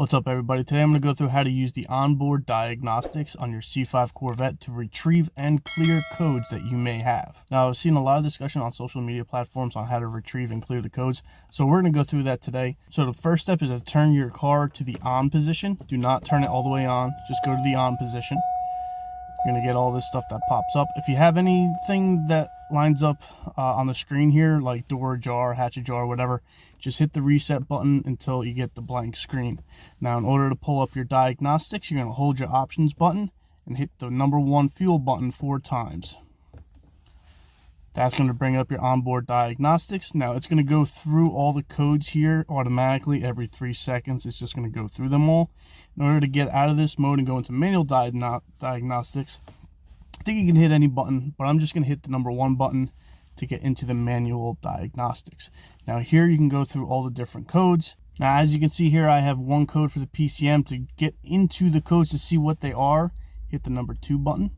What's up, everybody? Today I'm going to go through how to use the onboard diagnostics on your C5 Corvette to retrieve and clear codes that you may have. Now, I've seen a lot of discussion on social media platforms on how to retrieve and clear the codes, so we're going to go through that today. So the first step is to turn your car to the on position. Do not turn it all the way on, just go to the on position. You're going to get all this stuff that pops up. If you have anything that lines up on the screen here, like door ajar, hatch ajar, whatever, just hit the reset button until you get the blank screen. Now, in order to pull up your diagnostics, you're going to hold your options button and hit the #1 fuel button 4 times. That's going to bring up your onboard diagnostics. Now, it's going to go through all the codes here automatically every 3 seconds. It's just going to go through them all. In order to get out of this mode and go into manual diagnostics, I think you can hit any button, but I'm just going to hit the #1 button to get into the manual diagnostics. Now, here you can go through all the different codes. Now, as you can see here, I have one code for the PCM. To get into the codes to see what they are, hit the #2 button.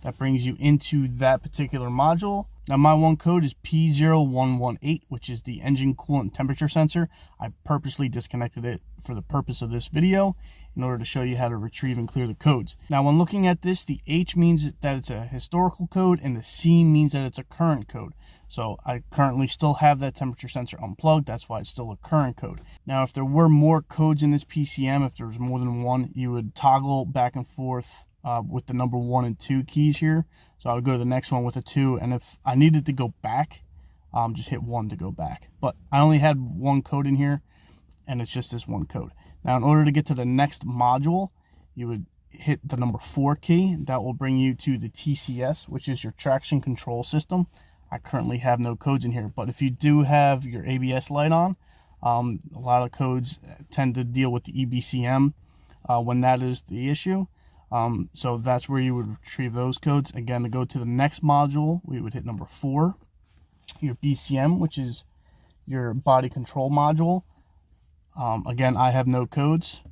That brings you into that particular module. Now, my one code is P0118, which is the engine coolant temperature sensor. I purposely disconnected it for the purpose of this video in order to show you how to retrieve and clear the codes. Now, when looking at this, the H means that it's a historical code and the C means that it's a current code. So I currently still have that temperature sensor unplugged. That's why it's still a current code. Now, if there were more codes in this PCM, if there was more than one, you would toggle back and forth with the #1 and 2 keys here. So I would go to the next one with a 2, and if I needed to go back, just hit 1 to go back. But I only had one code in here, and it's just this one code. Now, in order to get to the next module, you would hit the #4 key. That will bring you to the TCS, which is your traction control system. I currently have no codes in here, but if you do have your ABS light on, a lot of codes tend to deal with the EBCM when that is the issue. So that's where you would retrieve those codes. Again, to go to the next module, we would hit #4, your BCM, which is your body control module. Again, I have no codes.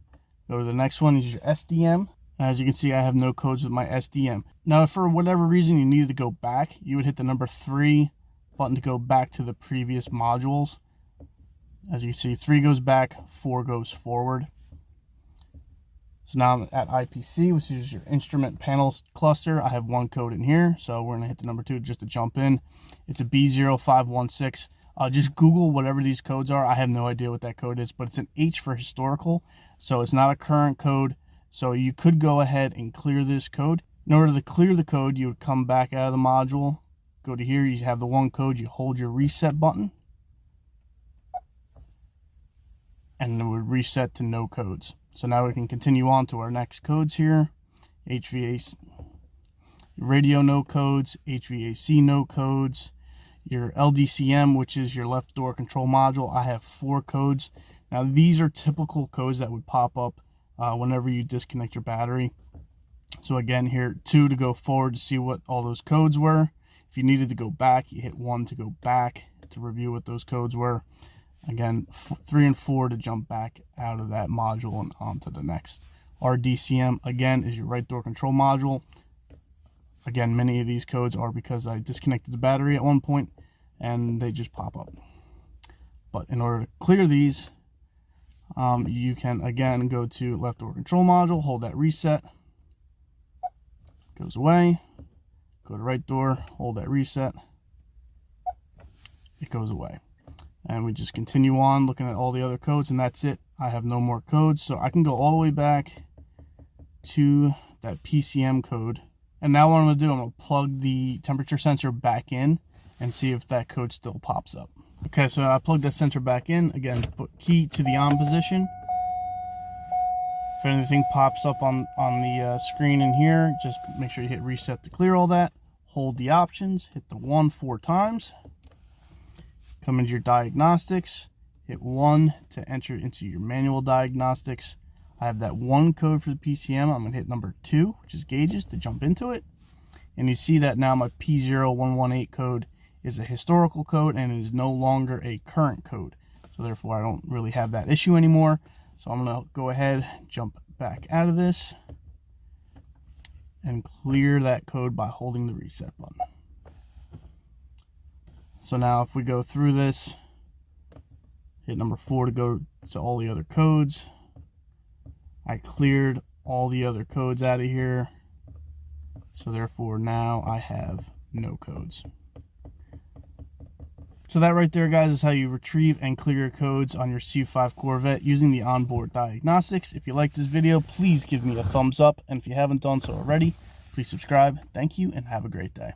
Go to the next one, is your SDM. As you can see, I have no codes with my SDM. Now, if for whatever reason you needed to go back, you would hit the #3 button to go back to the previous modules. As you can see, 3 goes back, 4 goes forward. So now I'm at IPC, which is your instrument panels cluster. I have one code in here, so we're gonna hit the #2 just to jump in. It's a B0516. Just Google whatever these codes are. I have no idea what that code is, but it's an H for historical, so it's not a current code. So you could go ahead and clear this code. In order to clear the code, you would come back out of the module, go to here, you have the one code, you hold your reset button, and it would reset to no codes. So now we can continue on to our next codes here. HVAC, radio no codes, HVAC no codes, your LDCM, which is your left door control module. I have 4 codes. Now, these are typical codes that would pop up whenever you disconnect your battery. So again, here 2 to go forward to see what all those codes were. If you needed to go back, you hit 1 to go back to review what those codes were. Again, 3 and 4 to jump back out of that module and onto the next. RDCM, again, is your right door control module. Again, many of these codes are because I disconnected the battery at one point and they just pop up. But in order to clear these, you can again go to left door control module, hold that reset, goes away, go to right door, hold that reset, it goes away. And we just continue on looking at all the other codes, and that's it. I have no more codes, so I can go all the way back to that PCM code. And now what I'm going to do, I'm going to plug the temperature sensor back in and see if that code still pops up. Okay, so I plugged that sensor back in. Again, put key to the on position. If anything pops up on the screen in here, just make sure you hit reset to clear all that. Hold the options, hit the 1 4 times. Come into your diagnostics, hit 1 to enter into your manual diagnostics. I have that one code for the PCM. I'm going to hit #2, which is gauges, to jump into it. And you see that now my P0118 code is a historical code and it is no longer a current code. So therefore, I don't really have that issue anymore. So I'm going to go ahead, jump back out of this, and clear that code by holding the reset button. So now if we go through this, hit #4 to go to all the other codes. I cleared all the other codes out of here. So therefore now I have no codes. So that right there, guys, is how you retrieve and clear your codes on your C5 Corvette using the onboard diagnostics. If you like this video, please give me a thumbs up. And if you haven't done so already, please subscribe. Thank you and have a great day.